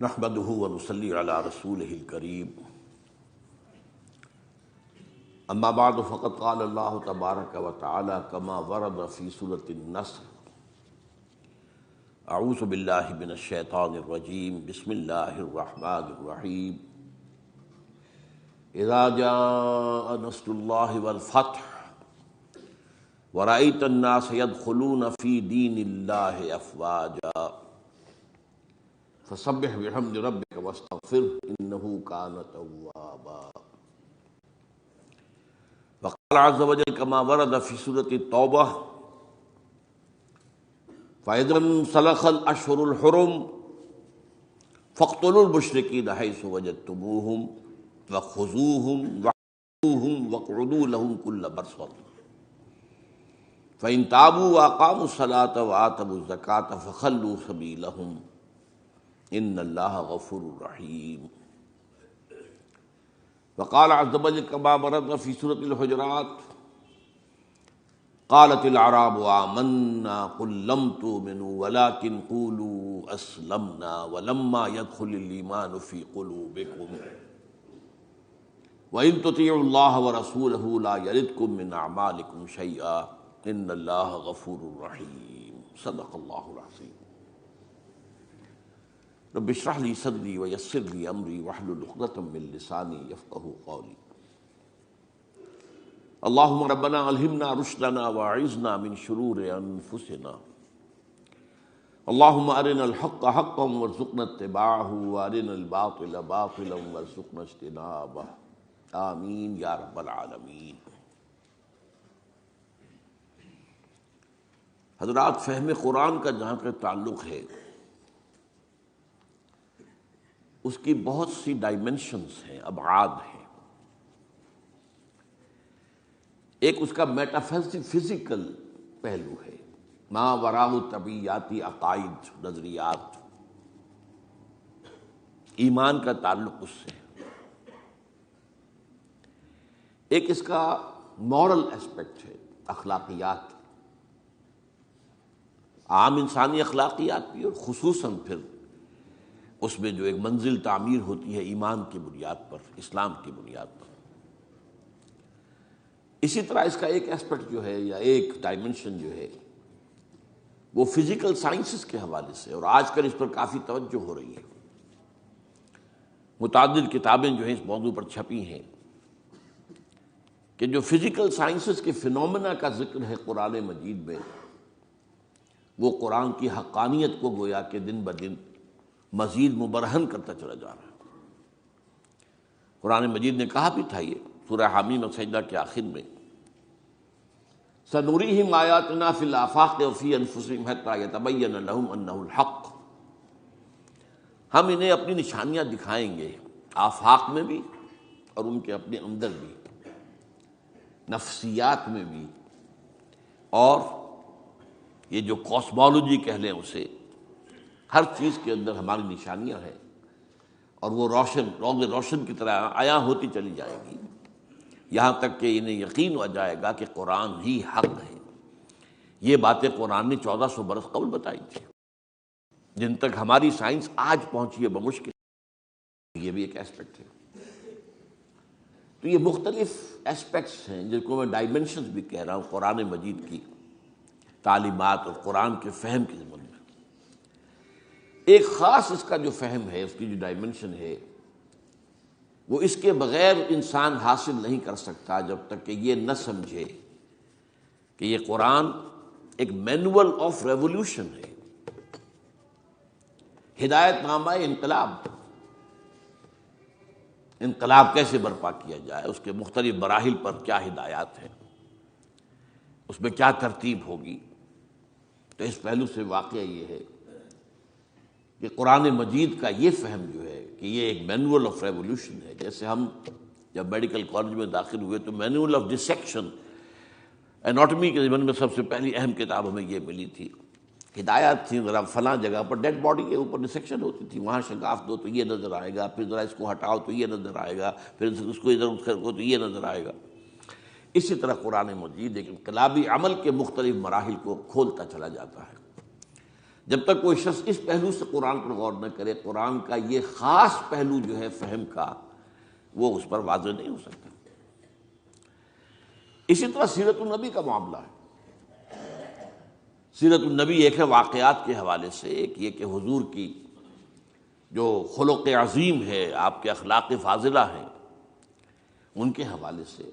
نحمده ونصلي على رسوله الكريم اما بعد فقد قال الله تبارك وتعالى كما ورد في سورة النصر اعوذ بالله من الشيطان الرجيم بسم الله الرحمن الرحيم اذا جاء نصر الله والفتح ورأيت الناس يدخلون في دين الله افواجا فسبح بحمد ربك واستغفره انه كان توابا. وقال عز وجل كما ورد في سورة التوبة فإذا انسلخ الأشهر الحرم فاقتلوا المشركين حيث وجدتموهم وخذوهم واقعدوا لهم كل مرصد فإن تابوا وأقاموا الصلاة وآتوا الزكاة فخلوا سبيلهم إن الله غفور رحيم. وقال عز وجل كما ورد في سورة الحجرات قالت الأعراب آمنا قل لم تؤمنوا ولكن قولوا أسلمنا ولما يدخل الإيمان في قلوبكم وإن تطيعوا الله ورسوله لا يلدكم من أعمالكم شيئا إن الله غفور رحيم. صدق الله العظيم. رب اشرح لي صدري ويسر لي امري واحلل عقدة من لساني يفقهوا قولي. اللهم ربنا الهمنا رشدنا واعذنا من شرور انفسنا. اللهم ارنا الحق حقا وارزقنا اتباعه وارنا الباطل باطلا وارزقنا اجتنابه. آمین یا رب العالمین. حضرات، فہم قرآن کا جہاں کا تعلق ہے اس کی بہت سی ڈائمنشنز ہیں، ابعاد ہیں. ایک اس کا میٹافزیکل پہلو ہے، ما وراء طبیعیاتی عقائد، نظریات، ایمان کا تعلق اس سے. ایک اس کا مورل اسپیکٹ ہے، اخلاقیات، عام انسانی اخلاقیات بھی، اور خصوصاً پھر اس میں جو ایک منزل تعمیر ہوتی ہے ایمان کی بنیاد پر، اسلام کی بنیاد پر. اسی طرح اس کا ایک اسپیکٹ جو ہے یا ایک ڈائمنشن جو ہے وہ فزیکل سائنسز کے حوالے سے، اور آج کل اس پر کافی توجہ ہو رہی ہے. متعدد کتابیں جو ہیں اس موضوع پر چھپی ہیں کہ جو فزیکل سائنسز کے فینومینا کا ذکر ہے قرآن مجید میں، وہ قرآن کی حقانیت کو گویا کہ دن بدن مزید مبرہن کرتا چلا جا رہا ہے. قرآن مجید نے کہا بھی تھا یہ سورہ حامیم سجدہ کے آخر میں، سنُرِیہم آیاتنا فی الآفاق وفی انفسہم حتی یتبین لہم انہ الحق. ہم انہیں اپنی نشانیاں دکھائیں گے، آفاق میں بھی اور ان کے اپنے اندر بھی، نفسیات میں بھی، اور یہ جو کاسمولوجی کہہ لیں اسے، ہر چیز کے اندر ہماری نشانیاں ہیں، اور وہ روشن کی طرح عیاں ہوتی چلی جائے گی، یہاں تک کہ انہیں یقین ہو جائے گا کہ قرآن ہی حق ہے. یہ باتیں قرآن نے 1400 برس قبل بتائی تھی، جن تک ہماری سائنس آج پہنچی ہے بمشکل. یہ بھی ایک اسپیکٹ ہے. تو یہ مختلف اسپیکٹس ہیں جن کو میں ڈائمنشنز بھی کہہ رہا ہوں قرآن مجید کی تعلیمات اور قرآن کے فہم کے ضمن میں. ایک خاص اس کا جو فہم ہے، اس کی جو ڈائمنشن ہے، وہ اس کے بغیر انسان حاصل نہیں کر سکتا جب تک کہ یہ نہ سمجھے کہ یہ قرآن ایک مینول آف ریولوشن ہے، ہدایت نامہ انقلاب. انقلاب کیسے برپا کیا جائے، اس کے مختلف مراحل پر کیا ہدایات ہیں، اس میں کیا ترتیب ہوگی. تو اس پہلو سے واقعہ یہ ہے کہ قرآن مجید کا یہ فہم جو ہے کہ یہ ایک مینول آف ریولوشن ہے. جیسے ہم جب میڈیکل کالج میں داخل ہوئے تو مینول آف ڈسیکشن، اناٹمی کے ضمن میں سب سے پہلی اہم کتاب ہمیں یہ ملی تھی. ہدایات تھیں، ذرا فلاں جگہ پر ڈیڈ باڈی کے اوپر ڈسیکشن ہوتی تھی، وہاں شگاف دو تو یہ نظر آئے گا، پھر ذرا اس کو ہٹاؤ تو یہ نظر آئے گا، پھر اس کو ادھر کرو تو یہ نظر آئے گا. اسی طرح قرآن مجید ایک انقلابی عمل کے مختلف مراحل کو کھولتا چلا جاتا ہے. جب تک کوئی شخص اس پہلو سے قرآن پر غور نہ کرے، قرآن کا یہ خاص پہلو جو ہے فہم کا، وہ اس پر واضح نہیں ہو سکتا۔ اسی طرح سیرت النبی کا معاملہ ہے۔ سیرت النبی ایک ہے واقعات کے حوالے سے، ایک یہ کہ حضور کی جو خلق عظیم ہے، آپ کے اخلاق فاضلہ ہیں، ان کے حوالے سے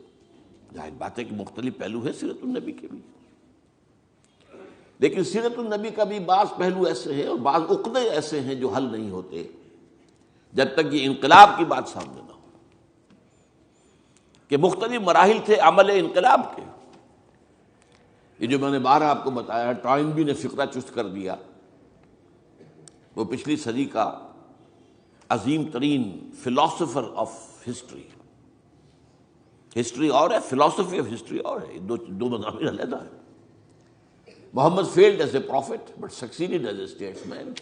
ظاہر بات ہے کہ مختلف پہلو ہے سیرت النبی کے بھی، لیکن سیرت النبی کا بھی بعض پہلو ایسے ہیں اور بعض عقدے ایسے ہیں جو حل نہیں ہوتے جب تک یہ انقلاب کی بات سامنے نہ ہو، کہ مختلف مراحل تھے عمل انقلاب کے۔ یہ جو میں نے بارہ آپ کو بتایا، ٹائنبی نے فقرہ چست کر دیا، وہ پچھلی صدی کا عظیم ترین فلاسفر آف ہسٹری، ہسٹری اور ہے، فلاسفی آف ہسٹری اور ہے، دو مضامین علیحدہ ہیں۔ Muhammad failed as a prophet but succeeded as a statesman.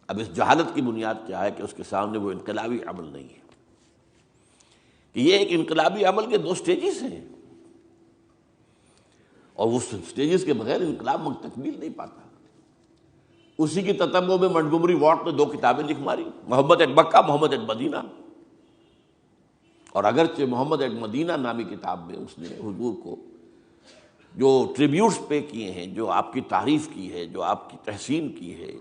اب اس جہالت کی بنیاد کیا ہے کہ اس کے سامنے وہ انقلابی عمل نہیں ہے، کہ یہ ایک انقلابی عمل کے دو سٹیجز ہیں، اور وہ سٹیجز کے بغیر انقلاب تکمیل نہیں پاتا۔ اسی کی تتبع میں منٹگومری واٹ نے 2 کتابیں لکھ ماری، محمد at Mecca, Muhammad at Medina, اور اگرچہ محمد ایٹ مدینہ نامی کتاب میں اس نے حضور کو جو ٹریبیوٹس پے کیے ہیں، جو آپ کی تعریف کی ہے، جو آپ کی تحسین کی ہے،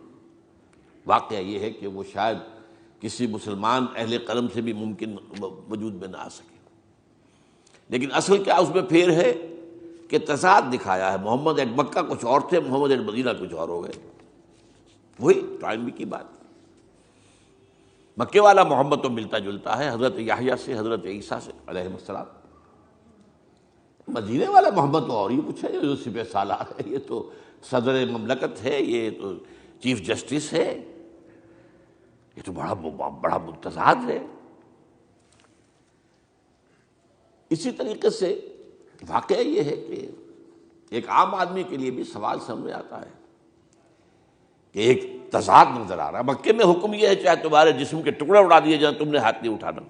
واقعہ یہ ہے کہ وہ شاید کسی مسلمان اہل قلم سے بھی ممکن وجود میں نہ آ سکے، لیکن اصل کیا اس میں پھیر ہے کہ تضاد دکھایا ہے۔ محمد ایٹ مکہ کچھ اور تھے، محمد ایٹ مدینہ کچھ اور ہو گئے، وہی ٹائنبی کی بات۔ مکے والا محمد تو ملتا جلتا ہے حضرت یحییٰ سے، حضرت عیسیٰ سے علیہ السلام، مدینے والا محمد تو اور ہی کچھ ہے، جو سپہ سالار ہے، یہ تو صدر مملکت ہے، یہ تو چیف جسٹس ہے، یہ تو بڑا متضاد ہے۔ اسی طریقے سے واقعہ یہ ہے کہ ایک عام آدمی کے لیے بھی سوال سامنے آتا ہے کہ ایک تضاد نظر آ رہا ہے۔ مکے میں حکم یہ ہے چاہے تمہارے جسم کے ٹکڑے اڑا دیے جائیں، تم نے ہاتھ نہیں اٹھانا۔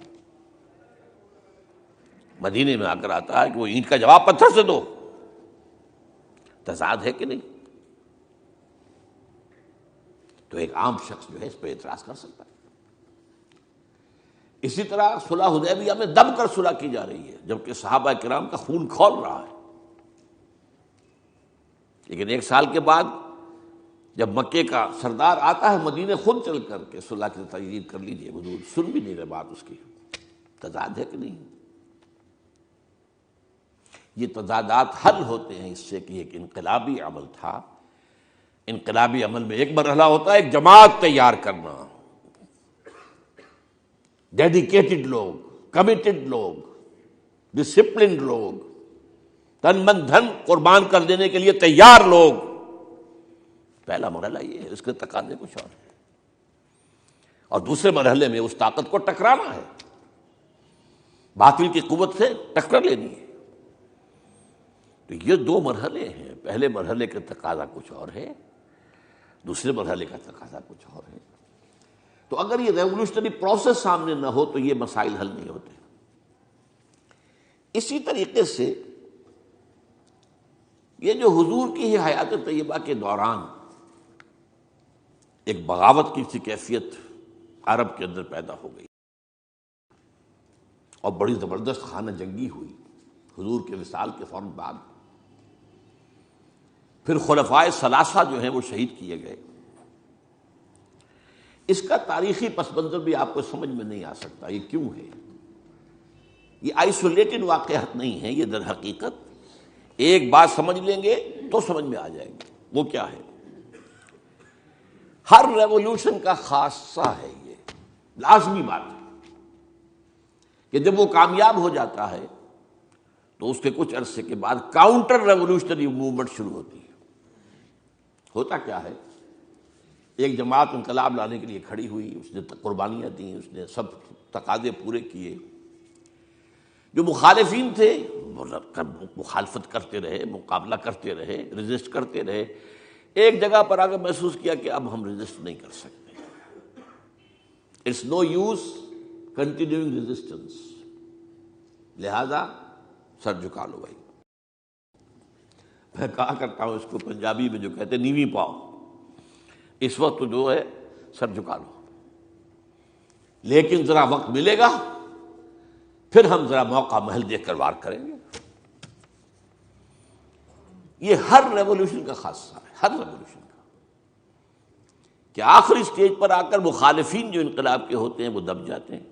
مدینے میں آ کر آتا ہے کہ وہ اینٹ کا جواب پتھر سے دو۔ تضاد ہے کہ نہیں؟ تو ایک عام شخص جو ہے اس پہ اعتراض کر سکتا ہے۔ اسی طرح صلح حدیبیہ میں دب کر صلح کی جا رہی ہے، جبکہ صحابہ کرام کا خون کھول رہا ہے، لیکن 1 سال کے بعد جب مکے کا سردار آتا ہے مدینے خود چل کر کے صلح کی تجدید کر لیجیے، حضور سن بھی نہیں رہے بات اس کی۔ تضاد ہے کہ نہیں؟ یہ تضادات حل ہوتے ہیں اس سے کہ ایک انقلابی عمل تھا۔ انقلابی عمل میں ایک مرحلہ ہوتا ہے ایک جماعت تیار کرنا، ڈیڈیکیٹڈ لوگ، کمیٹڈ لوگ، ڈسپلنڈ لوگ، تن من دھن قربان کر دینے کے لیے تیار لوگ۔ پہلا مرحلہ یہ ہے، اس کے تقاضے کچھ اور ہیں، اور دوسرے مرحلے میں اس طاقت کو ٹکرانا ہے، باطل کی قوت سے ٹکر لینی ہے۔ تو یہ 2 مرحلے ہیں، پہلے مرحلے کا تقاضا کچھ اور ہے، دوسرے مرحلے کا تقاضا کچھ اور ہے۔ تو اگر یہ ریولوشنری پروسیس سامنے نہ ہو تو یہ مسائل حل نہیں ہوتے۔ اسی طریقے سے یہ جو حضور کی ہی حیات طیبہ کے دوران ایک بغاوت کی سی کیفیت عرب کے اندر پیدا ہو گئی، اور بڑی زبردست خانہ جنگی ہوئی حضور کے وصال کے فوراً بعد۔ پھر خلفائے ثلاثہ جو ہیں وہ شہید کیے گئے۔ اس کا تاریخی پس منظر بھی آپ کو سمجھ میں نہیں آ سکتا، یہ کیوں ہے؟ یہ آئسولیٹڈ واقعات نہیں ہیں، یہ در حقیقت ایک بات سمجھ لیں گے تو سمجھ میں آ جائے گی۔ وہ کیا ہے؟ ہر ریولوشن کا خاصہ ہے، یہ لازمی بات ہے کہ جب وہ کامیاب ہو جاتا ہے تو اس کے کچھ عرصے کے بعد کاؤنٹر ریولوشنری موومنٹ شروع ہوتی ہے۔ ہوتا کیا ہے؟ ایک جماعت انقلاب لانے کے لیے کھڑی ہوئی، اس نے قربانیاں دیں، اس نے سب تقاضے پورے کیے، جو مخالفین تھے وہ مخالفت کرتے رہے، مقابلہ کرتے رہے، ریزسٹ کرتے رہے۔ ایک جگہ پر آ کر محسوس کیا کہ اب ہم ریزسٹ نہیں کر سکتے، it's no use continuing resistance, لہذا سر جھکا لو بھائی۔ میں کہا کرتا ہوں اس کو پنجابی میں جو کہتے ہیں نیوی پاؤ، اس وقت تو جو ہے سر جھکا لو، لیکن ذرا وقت ملے گا پھر ہم ذرا موقع محل دیکھ کر وار کریں گے۔ یہ ہر ریولوشن کا خاصہ ہے، ہر ریولوشن کا، کہ آخری سٹیج پر آ کر مخالفین جو انقلاب کے ہوتے ہیں وہ دب جاتے ہیں،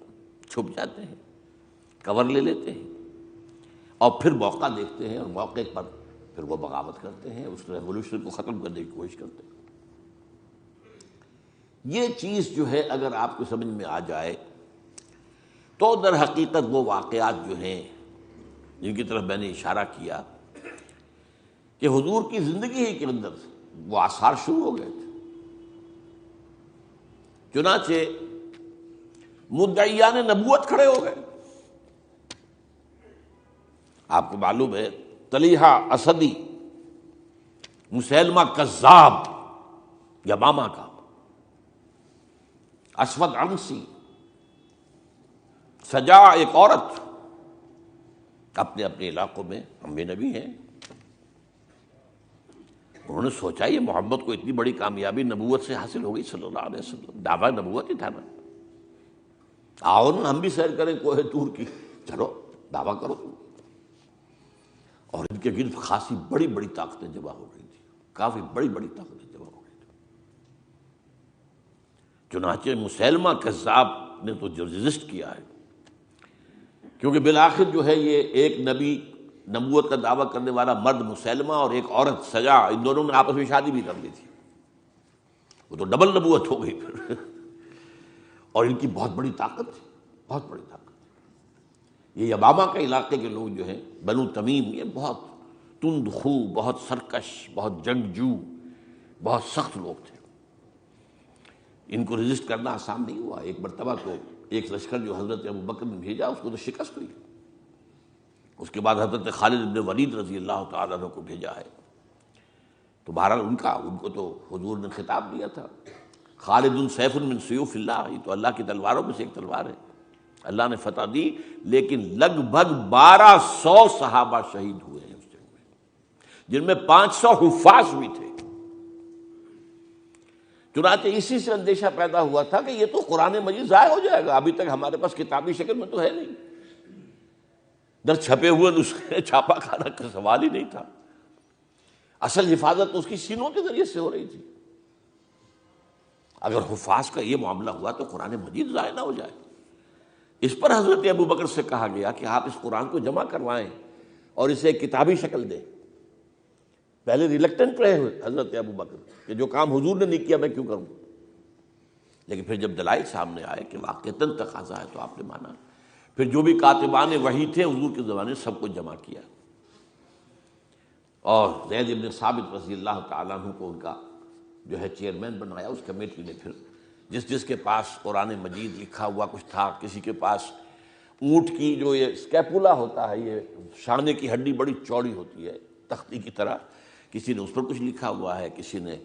چھپ جاتے ہیں، کور لے لیتے ہیں، اور پھر موقع دیکھتے ہیں اور موقع پر پھر وہ بغاوت کرتے ہیں، اس ریولوشن کو ختم کرنے کی کوشش کرتے ہیں۔ یہ چیز جو ہے اگر آپ کو سمجھ میں آ جائے تو در حقیقت وہ واقعات جو ہیں جن کی طرف میں نے اشارہ کیا کہ حضور کی زندگی ہی کے اندر وہ آثار شروع ہو گئے تھے۔ چنانچہ مدعیان نبوت کھڑے ہو گئے۔ آپ کو معلوم ہے طلیحہ اسدی، مسیلمہ کذاب یمامہ کا، اسود عنسی، سجا ایک عورت، اپنے اپنے علاقوں میں انبیاء نبی ہیں۔ انہوں نے سوچا یہ محمد کو اتنی بڑی کامیابی نبوت سے حاصل ہو گئی صلی اللہ علیہ وسلم، دعویٰ نبوت ہی تھا نا، آؤ نا ہم بھی سیر کریں کوہ طور کی، چلو دعویٰ کرو تم۔ اور ان کے گرد خاصی بڑی بڑی طاقتیں جمع ہو گئی تھی، کافی بڑی بڑی طاقتیں جمع ہو گئی تھی۔ چنانچہ مسیلمہ کذاب نے تو جو رزسٹ کیا ہے، کیونکہ بالآخر جو ہے یہ ایک نبی نبوت کا دعویٰ کرنے والا مرد مسیلمہ اور ایک عورت سجا، ان دونوں نے آپس میں شادی بھی کر لی تھی، وہ تو ڈبل نبوت ہو گئی پھر۔ اور ان کی بہت بڑی طاقت تھی، بہت بڑی طاقت۔ یہ یمامہ کے علاقے کے لوگ جو ہیں بنو تمیم، یہ بہت تند خو، بہت سرکش، بہت جنگجو، بہت سخت لوگ تھے۔ ان کو رجسٹ کرنا آسان نہیں ہوا۔ ایک مرتبہ تو ایک لشکر جو حضرت ابوبکر نے بھیجا اس کو تو شکست ہوئی، اس کے بعد حضرت خالد بن ولید رضی اللہ تعالیٰ عنہ کو بھیجا ہے، تو بہرحال ان کو تو حضور نے خطاب دیا تھا، خالد سیف من سیوف اللہ، یہ تو اللہ کی تلواروں میں سے ایک تلوار ہے، اللہ نے فتح دی، لیکن لگ بھگ 1200 صحابہ شہید ہوئے ہیں اس جنگ میں، جن میں 500 حفاظ بھی تھے۔ چنانچہ اسی سے اندیشہ پیدا ہوا تھا کہ یہ تو قرآن مجید ضائع ہو جائے گا، ابھی تک ہمارے پاس کتابی شکل میں تو ہے نہیں، در چھپے ہوئے نسخے چھاپا کھانا کا سوال ہی نہیں تھا، اصل حفاظت اس کی سینوں کے ذریعے سے ہو رہی تھی۔ اگر حفاظ کا یہ معاملہ ہوا تو قرآن مجید ضائع نہ ہو جائے۔ اس پر حضرت ابوبکر سے کہا گیا کہ آپ اس قرآن کو جمع کروائیں اور اسے ایک کتابی شکل دیں۔ پہلے ریلکٹنٹ رہے ہوئے حضرت ابوبکر کہ جو کام حضور نے نہیں کیا میں کیوں کروں، لیکن پھر جب دلائل سامنے آئے کہ واقعتاً تقاضا ہے تو آپ نے مانا۔ پھر جو بھی کاتبان وحی تھے حضور کے زمانے سب کو جمع کیا، اور زید بن ثابت رضی اللہ تعالیٰ عنہ کو ان کا جو ہے چیئرمین بنایا اس کمیٹی نے۔ پھر جس کے پاس قرآن مجید لکھا ہوا کچھ تھا، کسی کے پاس اونٹ کی جو یہ اسکیپولا ہوتا ہے، یہ شانے کی ہڈی بڑی چوڑی ہوتی ہے تختی کی طرح، کسی نے اس پر کچھ لکھا ہوا ہے، کسی نے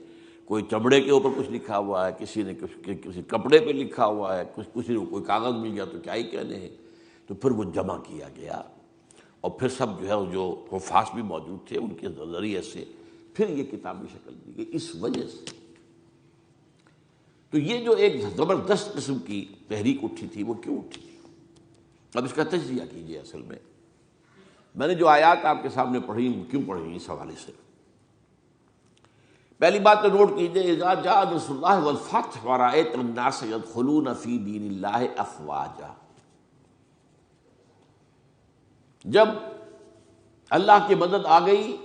کوئی چمڑے کے اوپر کچھ لکھا ہوا ہے، کسی نے کسی کپڑے پہ لکھا ہوا ہے، کسی نے کوئی کاغذ مل گیا تو کیا ہی کہنے ہیں۔ تو پھر وہ جمع کیا گیا، اور پھر سب جو ہے جو حفاظ بھی موجود تھے ان کے ذریعے سے پھر یہ کتابی شکل دی گئی۔ اس وجہ سے تو یہ جو ایک زبردست قسم کی تحریک اٹھی تھی وہ کیوں اٹھی تھی؟ اب اس کا تجزیہ کیجیے۔ اصل میں نے جو آیات آپ کے سامنے پڑھی کیوں پڑھی اس حوالے سے، پہلی بات تو نوٹ کیجیے، اذا جاء نصر اللہ والفتح ورأیت الناس يدخلون فی دین اللہ افواجا، جب اللہ کی مدد آ گئی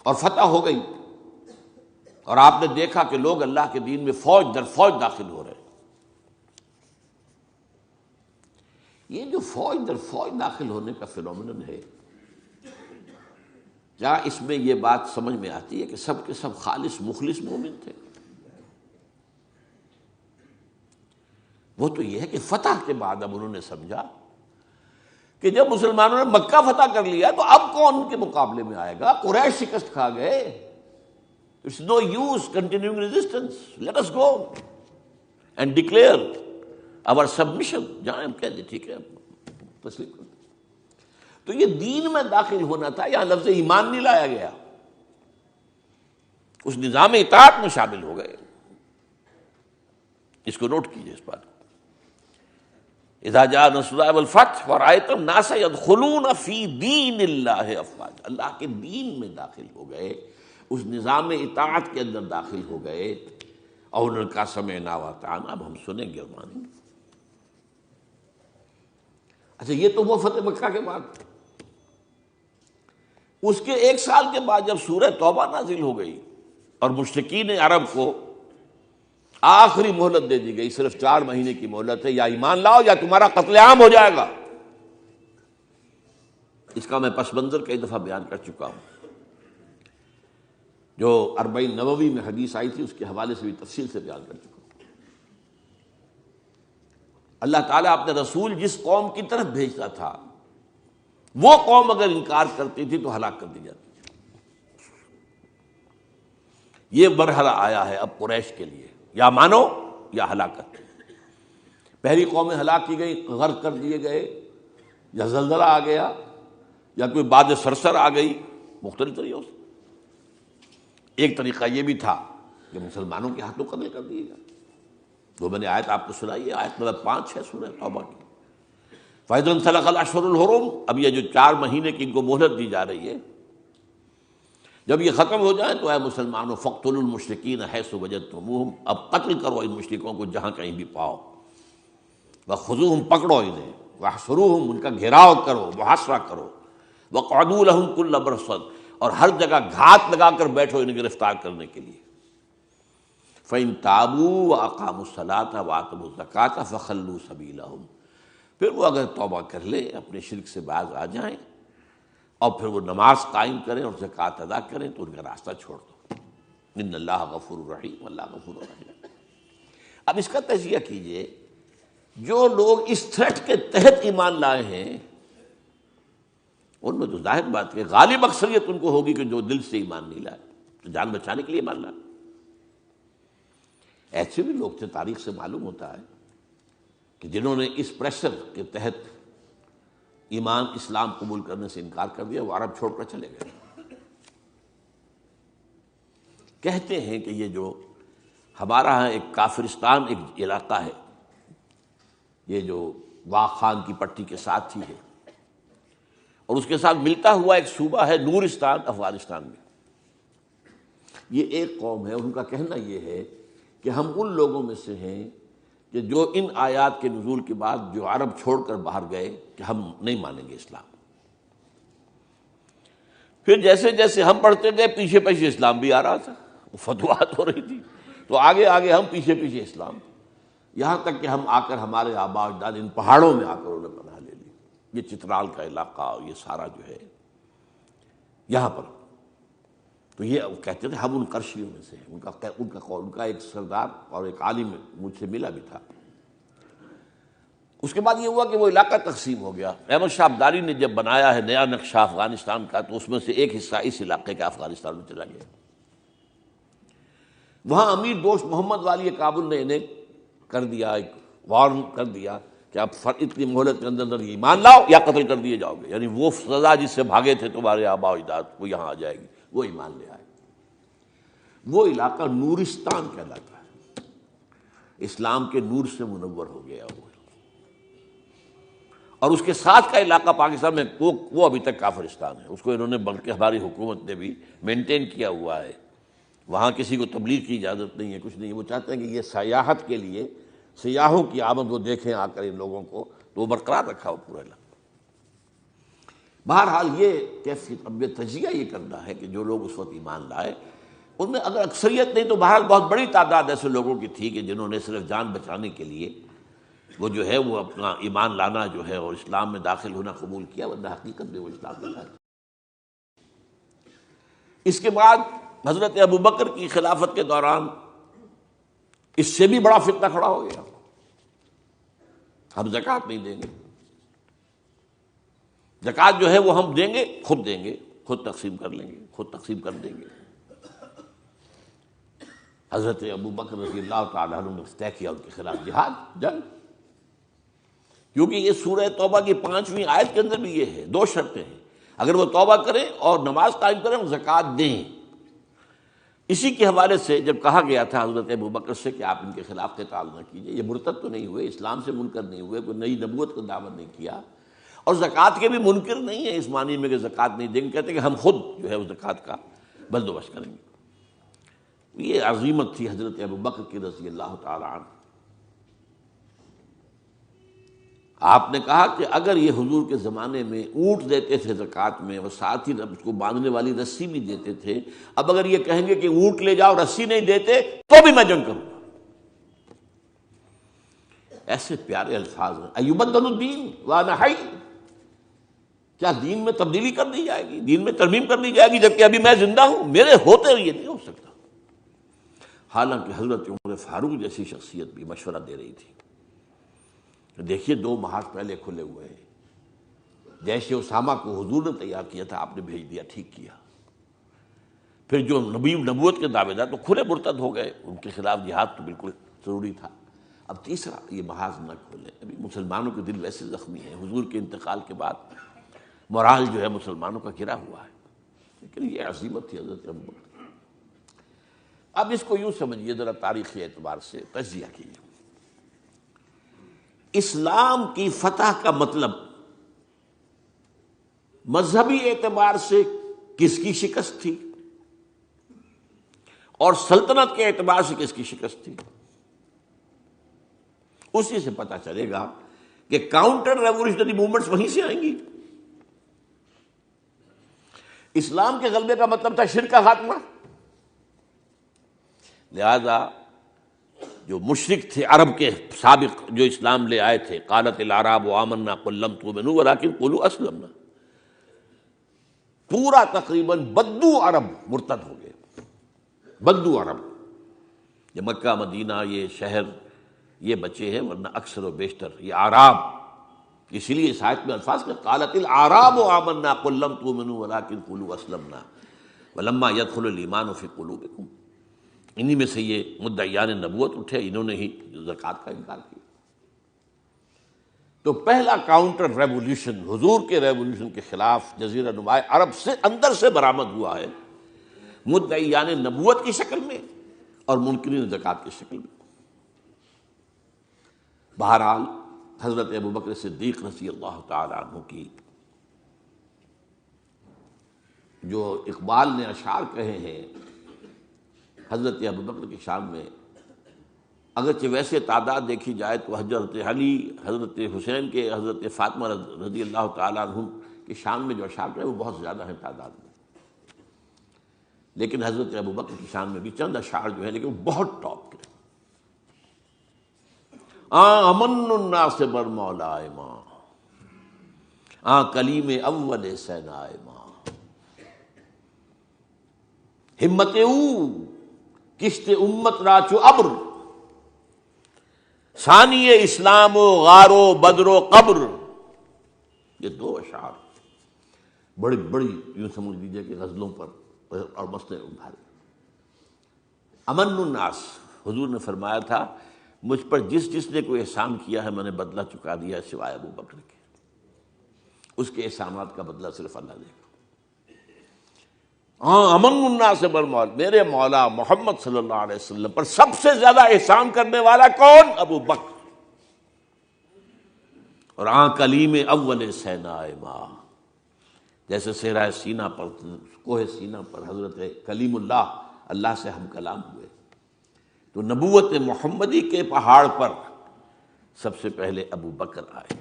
اور فتح ہو گئی اور آپ نے دیکھا کہ لوگ اللہ کے دین میں فوج در فوج داخل ہو رہے ہیں، یہ جو فوج در فوج داخل ہونے کا فینومینن ہے، کیا اس میں یہ بات سمجھ میں آتی ہے کہ سب کے سب خالص مخلص مومن تھے؟ وہ تو یہ ہے کہ فتح کے بعد اب انہوں نے سمجھا کہ جب مسلمانوں نے مکہ فتح کر لیا تو اب کون ان کے مقابلے میں آئے گا؟ قریش شکست کھا گئے، it's no use continuing resistance, let us go and declare our submission, جہاں ہم کہہ دیں ٹھیک ہے تسلیم کر۔ تو یہ دین میں داخل ہونا تھا، یہاں لفظ ایمان نہیں لایا گیا، اس نظام اطاعت میں شامل ہو گئے. اس کو نوٹ کیجیے اس بات کو. اذا جاء نصر اللہ والفتح ورأيت الناس يدخلون في دین اللہ افواجا، اللہ کے دین میں داخل ہو گئے، اس نظام اطاعت کے اندر داخل ہو گئے، اور انہوں نے کہا سمعنا واطعنا، اب ہم سنیں گے اور مانیں گے. اچھا یہ تو وہ فتح مکہ کے بعد. اس کے 1 سال کے بعد جب سورہ توبہ نازل ہو گئی اور مشرکین عرب کو آخری مہلت دے دی گئی، صرف 4 مہینے کی مہلت ہے، یا ایمان لاؤ یا تمہارا قتل عام ہو جائے گا. اس کا میں پس منظر کئی دفعہ بیان کر چکا ہوں، جو 40 نووی میں حدیث آئی تھی اس کے حوالے سے بھی تفصیل سے بیان کر چکا ہوں. اللہ تعالیٰ اپنے رسول جس قوم کی طرف بھیجتا تھا، وہ قوم اگر انکار کرتی تھی تو ہلاک کر دی جاتی. یہ مرحلہ آیا ہے اب قریش کے لیے، یا مانو یا ہلاکت. پہلی قومیں ہلاک کی گئی، غرق کر دیے گئے، یا زلزلہ آ گیا، یا کوئی باد سرسر آ گئی، مختلف طریقوں سے. ایک طریقہ یہ بھی تھا کہ مسلمانوں کے ہاتھوں قتل کر دیے گا. جو میں نے آیت آپ کو سنائی ہے، آیت نمبر 5 ہے سورہ توبہ کی. فَإِذَا انسَلَخَ الْأَشْهُرُ الْحُرُمُ، اب یہ جو 4 مہینے کی ان کو مہلت دی جا رہی ہے، جب یہ ختم ہو جائیں تو اے مسلمانوں فَاقْتُلُوا الْمُشْرِكِينَ حَيْثُ وَجَدتُّمُوهُمْ، اب قتل کرو ان مشرکوں کو جہاں کہیں بھی پاؤ. وَخُذُوهُمْ، پکڑو انہیں، وَاحْصُرُوهُمْ، ان کا گھیراؤ کرو، محاصرہ کرو. وَاقْعُدُوا لَهُمْ كُلَّ مَرْصَدٍ، اور ہر جگہ گھات لگا کر بیٹھو انہیں گرفتار کرنے کے لیے. فَإِن تَابُوا وَأَقَامُوا الصَّلَاةَ وَآتَوُا الزَّكَاةَ فَخَلُّوا سَبِيلَهُمْ، پھر وہ اگر توبہ کر لیں، اپنے شرک سے باز آ جائیں، اور پھر وہ نماز قائم کریں اور زکوٰۃ ادا کریں تو ان کا راستہ چھوڑ دو. ان اللہ غفور رحیم، اللہ غفور رحیم. اب اس کا تجزیہ کیجئے، جو لوگ اس تھریٹ کے تحت ایمان لائے ہیں ان میں تو ظاہر بات ہے غالب اکثریت ان کو ہوگی کہ جو دل سے ایمان نہیں لائے، تو جان بچانے کے لیے ایمان لائے. ایسے بھی لوگ تھے، تاریخ سے معلوم ہوتا ہے کہ جنہوں نے اس پریشر کے تحت ایمان اسلام قبول کرنے سے انکار کر دیا، وہ عرب چھوڑ کر چلے گئے. کہتے ہیں کہ یہ جو ہمارا ہاں ایک کافرستان ایک علاقہ ہے، یہ جو واق خان کی پٹی کے ساتھ ہی ہے، اور اس کے ساتھ ملتا ہوا ایک صوبہ ہے نورستان افغانستان میں. یہ ایک قوم ہے، ان کا کہنا یہ ہے کہ ہم ان لوگوں میں سے ہیں کہ جو ان آیات کے نزول کے بعد جو عرب چھوڑ کر باہر گئے کہ ہم نہیں مانیں گے اسلام. پھر جیسے جیسے ہم پڑھتے گئے پیچھے پیچھے اسلام بھی آ رہا تھا، فتوحات ہو رہی تھی، تو آگے آگے ہم پیچھے پیچھے اسلام، یہاں تک کہ ہم آ کر ہمارے آباء و اجداد ان پہاڑوں میں آ کر انہوں نے پناہ لے لی. یہ چترال کا علاقہ، یہ سارا جو ہے یہاں پر. تو یہ کہتے تھے ہم ان قرشیوں میں سے ہیں. ان کا ایک سردار اور ایک عالم مجھ سے ملا بھی تھا. اس کے بعد یہ ہوا کہ وہ علاقہ تقسیم ہو گیا. احمد شاہ ابدالی نے جب بنایا ہے نیا نقشہ افغانستان کا، تو اس میں سے ایک حصہ اس علاقے کا افغانستان میں چلا گیا. وہاں امیر دوست محمد والی کابل نے انہیں کر دیا، ایک وارن کر دیا کہ آپ اتنی مہلت کے اندر ایمان لاؤ یا قتل کر دیے جاؤ گے. یعنی وہ سزا جس سے بھاگے تھے تمہارے آباء و اجداد، وہ یہاں آ جائے گی. وہ ایمان لے آئے. وہ علاقہ نورستان کہلاتا ہے، اسلام کے نور سے منور ہو گیا وہ. اور اس کے ساتھ کا علاقہ پاکستان میں وہ ابھی تک کافرستان ہے. اس کو انہوں نے بلکہ ہماری حکومت نے بھی مینٹین کیا ہوا ہے. وہاں کسی کو تبلیغ کی اجازت نہیں ہے، کچھ نہیں. وہ چاہتے ہیں کہ یہ سیاحت کے لیے، سیاحوں کی آمد وہ دیکھیں آ کر ان لوگوں کو، تو وہ برقرار رکھا ہو پورا علاقہ. بہرحال یہ کیفیت اب یہ تجزیہ یہ کرنا ہے کہ جو لوگ اس وقت ایمان لائے ان میں اگر اکثریت نہیں تو بہرحال بہت بڑی تعداد ایسے لوگوں کی تھی کہ جنہوں نے صرف جان بچانے کے لیے وہ جو ہے وہ اپنا ایمان لانا جو ہے اور اسلام میں داخل ہونا قبول کیا، ورنہ حقیقت میں وہ اسلام میں داخل. اس کے بعد حضرت ابوبکر کی خلافت کے دوران اس سے بھی بڑا فتنہ کھڑا ہو گیا. ہم زکوٰۃ نہیں دیں گے، زکوٰۃ جو ہے وہ ہم دیں گے، خود تقسیم کر لیں گے، خود تقسیم کر دیں گے. حضرت ابوبکر رضی اللہ تعالیٰ عنہ نے طے کیا ان کے خلاف جہاد، جنگ. کیونکہ یہ سورہ توبہ کی 5ویں آیت کے اندر بھی یہ ہے، 2 شرطیں ہیں. اگر وہ توبہ کریں اور نماز قائم کریں اور زکوٰۃ دیں اسی کے حوالے سے جب کہا گیا تھا حضرت ابوبکر سے کہ آپ ان کے خلاف قتال نہ کیجیے، یہ مرتد تو نہیں ہوئے، اسلام سے منکر نہیں ہوئے، کوئی نئی نبوت کو دعوت نہیں کیا، اور زکوٰۃ کے بھی منکر نہیں ہیں اس معنی میں کہ زکوٰۃ نہیں دیں گے، کہتے کہ ہم خود جو ہے اس زکوٰۃ کا بندوبست کریں گے۔ یہ عظیمت تھی حضرت ابوبکر کی رضی اللہ تعالی عنہ۔ آپ نے کہا کہ اگر یہ حضور کے زمانے میں اونٹ دیتے تھے زکوٰۃ میں اور ساتھ ہی اس کو باندھنے والی رسی بھی دیتے تھے، اب اگر یہ کہیں گے کہ اونٹ لے جاؤ رسی نہیں دیتے تو بھی میں جنگ کروں گا۔ ایسے پیارے الفاظ ہیں، ایبدل الدین وانا حی، کیا دین میں تبدیلی کر دی جائے گی، دین میں ترمیم کر دی جائے گی جبکہ ابھی میں زندہ ہوں؟ میرے ہوتے یہ نہیں ہو سکتا۔ حالانکہ حضرت عمر فاروق جیسی شخصیت بھی مشورہ دے رہی تھی۔ دیکھیے 2 محاذ پہلے کھلے ہوئے ہیں، جیش اسامہ کو حضور نے تیار کیا تھا، آپ نے بھیج دیا، ٹھیک کیا۔ پھر جو نبوت کے دعوے دار تو کھلے مرتد ہو گئے، ان کے خلاف جہاد تو بالکل ضروری تھا۔ اب تیسرا یہ محاذ نہ کھولے، ابھی مسلمانوں کے دل ویسے زخمی ہیں، حضور کے انتقال کے بعد مورال جو ہے مسلمانوں کا گرا ہوا ہے، لیکن یہ عظیمت تھی حضرت ابوبکر۔ اب اس کو یوں سمجھیے ذرا تاریخی اعتبار سے تجزیہ کیجیے۔ اسلام کی فتح کا مطلب مذہبی اعتبار سے کس کی شکست تھی اور سلطنت کے اعتبار سے کس کی شکست تھی، اسی سے پتہ چلے گا کہ کاؤنٹر ریولیوشنری موومنٹس وہیں سے آئیں گی۔ اسلام کے غلبے کا مطلب تھا شرک کا خاتمہ، لہذا جو مشرک تھے عرب کے سابق جو اسلام لے آئے تھے، قالت الاعراب آمنا قل لم تؤمنوا ولکن قولوا اسلمنا، پورا تقریباً بدو عرب مرتد ہو گئے، بدو عرب۔ یہ مکہ مدینہ یہ شہر یہ بچے ہیں، ورنہ اکثر و بیشتر یہ اعراب، اسی لیے اس آیت میں الفاظ کہ قالت الاعراب آمنا قل لم تؤمنوا ولکن قولوا اسلمنا ولما يدخل الايمان في قلوبكم، انہی میں سے یہ مدعیان نبوت اٹھے، انہوں نے ہی زکوٰۃ کا انکار کیا۔ تو پہلا کاؤنٹر ریولیوشن حضور کے ریولیوشن کے خلاف جزیرہ نما عرب سے اندر سے برآمد ہوا ہے، مدعیان نبوت کی شکل میں اور منکرین زکوٰۃ کی شکل میں۔ بہرحال حضرت ابوبکر صدیق رضی اللہ تعالی عنہ کی جو اقبال نے اشعار کہے ہیں حضرت ابوبکر کی شان میں، اگرچہ ویسے تعداد دیکھی جائے تو حضرت علی، حضرت حسین کے، حضرت فاطمہ رضی اللہ تعالیٰ عنہ کی شان میں جو اشعار ہیں وہ بہت زیادہ ہیں تعداد میں، لیکن حضرت ابوبکر کی شان میں بھی چند اشعار جو ہیں لیکن وہ بہت ٹاپ کے۔ امن الناس بر مولائے ماں، کلیم اول سینائے ماں، ہمت او کشت امت راچو ابر، ثانی اسلام و غار و بدر و قبر۔ یہ 2 اشعار بڑی بڑی یوں سمجھ لیجیے کہ غزلوں پر اور مسئلے ابھارے۔ امن الناس، حضور نے فرمایا تھا مجھ پر جس نے کوئی احسان کیا ہے میں نے بدلہ چکا دیا سوائے ابو بکر کے، اس کے احسانات کا بدلہ صرف اللہ دے گا۔ امن الناس بر مولا، میرے مولا محمد صلی اللہ علیہ وسلم پر سب سے زیادہ احسان کرنے والا کون؟ ابو بکر۔ اور کلیم اول سینائے ماں، جیسے صحرائے سینا پر، کوہ سینا پر حضرت کلیم اللہ سے ہم کلام ہوئے، تو نبوت محمدی کے پہاڑ پر سب سے پہلے ابو بکر آئے۔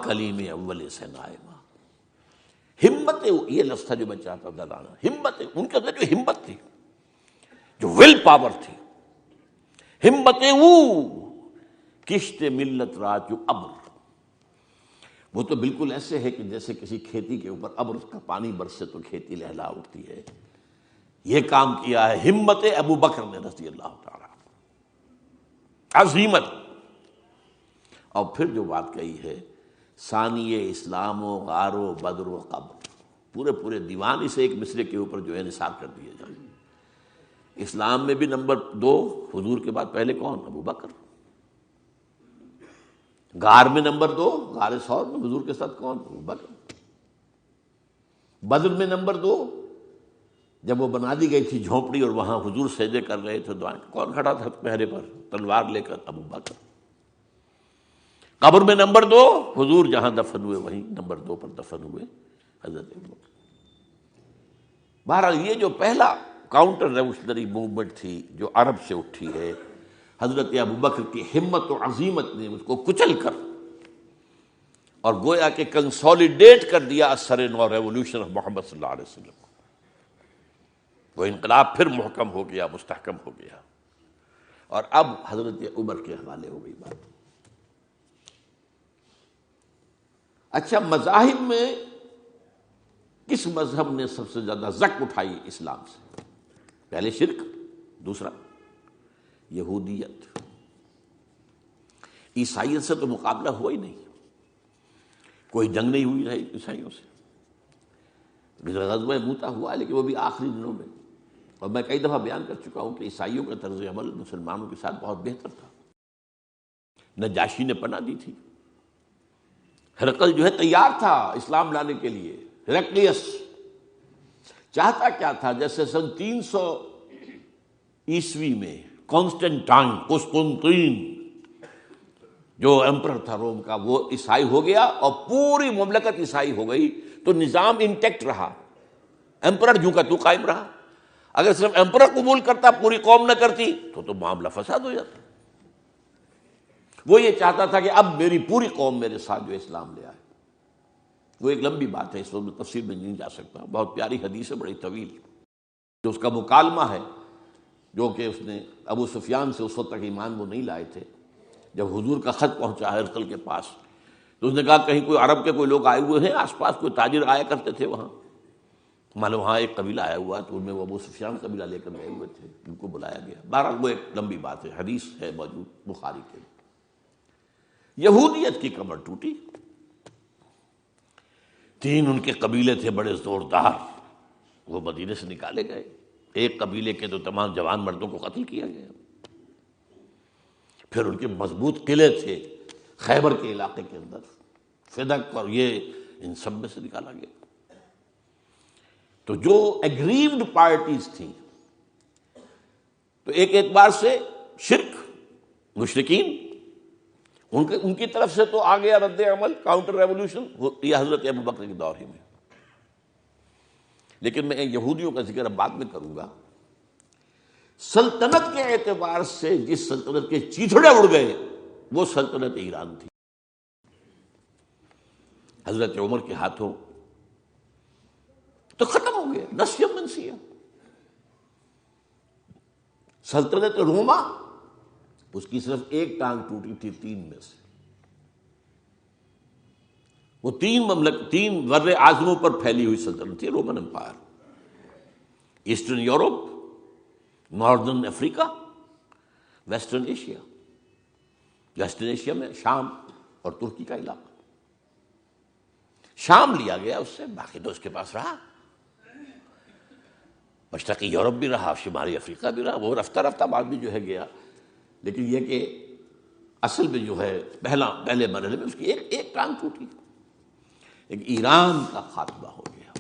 کلیم اول سینائے ماں، ہمت، یہ لفظ تھا جو میں چاہتا تھا لانا، ہمت، ان کے اندر جو ہمت تھی، جو ول پاور تھی، ہمت کشت ملت راچو ابر، وہ تو بالکل ایسے ہے کہ جیسے کسی کھیتی کے اوپر ابر کا پانی برسے تو کھیتی لہلا اٹھتی ہے، یہ کام کیا ہے ہمت ابو بکر نے رضی اللہ تعالی، عظیمت۔ اور پھر جو بات کہی ہے ثانی اسلام و غار و بدر و قبر، پورے دیوان اسے ایک مصرے کے اوپر جو ہے نثار کر دیے جائیں۔ اسلام میں بھی نمبر 2 حضور کے بعد پہلے کون؟ ابو بکر۔ غار میں نمبر 2، غار ثور میں حضور کے ساتھ کون؟ ابو بکر۔ بدر میں نمبر 2، جب وہ بنا دی گئی تھی جھونپڑی اور وہاں حضور سجدے کر رہے تھے دعائیں، کون کھڑا تھا پہرے پر تلوار لے کر؟ ابو بکر۔ قبر میں نمبر 2 حضور جہاں دفن ہوئے وہیں نمبر 2 پر دفن ہوئے حضرت ابو بکر۔ بہرحال یہ جو پہلا کاؤنٹر ریولیوشنری موومنٹ تھی جو عرب سے اٹھی ہے، حضرت ابو بکر کی ہمت و عزیمت نے اس کو کچل کر اور گویا کہ کنسولیڈیٹ کر دیا اثر نو ریولیوشن آف محمد صلی اللہ علیہ وسلم کو۔ وہ انقلاب پھر محکم ہو گیا، مستحکم ہو گیا، اور اب حضرت عمر کے حوالے ہو گئی بات۔ اچھا، مذاہب میں کس مذہب نے سب سے زیادہ زک اٹھائی اسلام سے؟ پہلے شرک، دوسرا یہودیت۔ عیسائیت سے تو مقابلہ ہوا ہی نہیں، کوئی جنگ نہیں ہوئی ہے عیسائیوں سے۔ غزوہ موتا ہوا لیکن وہ بھی آخری دنوں میں، اور میں کئی دفعہ بیان کر چکا ہوں کہ عیسائیوں کا طرز عمل مسلمانوں کے ساتھ بہت بہتر تھا۔ نجاشی نے پناہ دی تھی، ہرقل جو ہے تیار تھا اسلام لانے کے لیے۔ ہرقلیس چاہتا کیا تھا؟ جیسے سن 300 عیسوی میں قسطنطین جو ایمپرر تھا روم کا، وہ عیسائی ہو گیا اور پوری مملکت عیسائی ہو گئی، تو نظام انٹیکٹ رہا، ایمپرر جو کا تو قائم رہا۔ اگر صرف ایمپرر قبول کرتا پوری قوم نہ کرتی تو معاملہ فساد ہو جاتا۔ وہ یہ چاہتا تھا کہ اب میری پوری قوم میرے ساتھ جو اسلام لے آئے۔ وہ ایک لمبی بات ہے، اس وقت تفصیل میں نہیں جا سکتا، بہت پیاری حدیث ہے، بڑی طویل، جو اس کا مکالمہ ہے، جو کہ اس نے ابو سفیان سے اس وقت تک ایمان وہ نہیں لائے تھے۔ جب حضور کا خط پہنچا ہرقل کے پاس تو اس نے کہا کہیں کوئی عرب کے کوئی لوگ آئے ہوئے ہیں آس پاس، کوئی تاجر آیا کرتے تھے وہاں، معلوم وہاں ایک قبیلہ آیا ہوا تو ان میں وہ ابو سفیان قبیلہ لے کر گئے ہوئے تھے، ان کو بلایا گیا۔ بہرحال وہ ایک لمبی بات ہے، حدیث ہے موجود بخاری کے۔ یہودیت کی کمر ٹوٹی، 3 ان کے قبیلے تھے بڑے زوردار، وہ مدینے سے نکالے گئے۔ ایک قبیلے کے تو تمام جوان مردوں کو قتل کیا گیا۔ پھر ان کے مضبوط قلعے تھے خیبر کے علاقے کے اندر، فدق اور یہ، ان سب میں سے نکالا گیا۔ تو جو ایگریوڈ پارٹیز تھیں، تو ایک اعتبار سے شرک، مشرکین، ان کی طرف سے تو آ گیا رد عمل، کاؤنٹر ریولیوشن، یہ حضرت ابو بکر کے دور ہی میں۔ لیکن میں یہودیوں کا ذکر اب بعد میں کروں گا۔ سلطنت کے اعتبار سے جس سلطنت کے چیتھڑے اڑ گئے وہ سلطنت ایران تھی، حضرت عمر کے ہاتھوں تو ختم ہو گیا، نسیہ منسیہ۔ سلطنت روما، اس کی صرف ایک ٹانگ ٹوٹی تھی 3 میں سے۔ وہ 3 بر اعظموں پر پھیلی ہوئی سلطنت تھی Roman empire, eastern Europe, northern Africa, western Asia. Western Asia میں شام اور ترکی کا علاقہ، شام لیا گیا اس سے، باقی تو اس کے پاس رہا، مشرقی یورپ بھی رہا، شمالی افریقہ بھی رہا، وہ رفتہ رفتہ بعد بھی جو ہے گیا۔ لیکن یہ کہ اصل میں جو ہے پہلے مرحلے میں اس کی ایک ٹانگ ٹوٹی، ایک ایران کا خاتمہ ہو گیا۔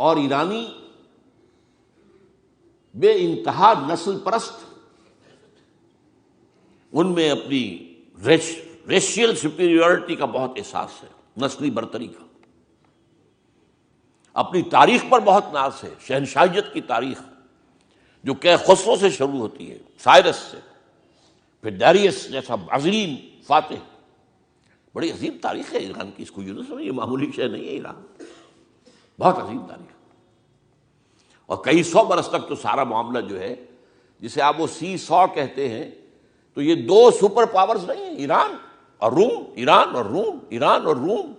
اور ایرانی بے انتہا نسل پرست، ان میں اپنی ریشیل سپیریورٹی کا بہت احساس ہے، نسلی برتری کا، اپنی تاریخ پر بہت ناز ہے، شہنشاہیت کی تاریخ جو کہ خسرو سے شروع ہوتی ہے، سائرس سے، پھر ڈیریس جیسا عظیم فاتح۔ بڑی عظیم تاریخ ہے ایران کی، اس کو یوں نہ سمجھیں، یہ معمولی شے نہیں ہے ایران، بہت عظیم تاریخ۔ اور کئی 100 برس تک تو سارا معاملہ جو ہے، جسے آپ وہ سی100 کہتے ہیں، تو یہ 2 سپر پاورز نہیں ہیں، ایران اور روم، ایران اور روم، ایران اور روم۔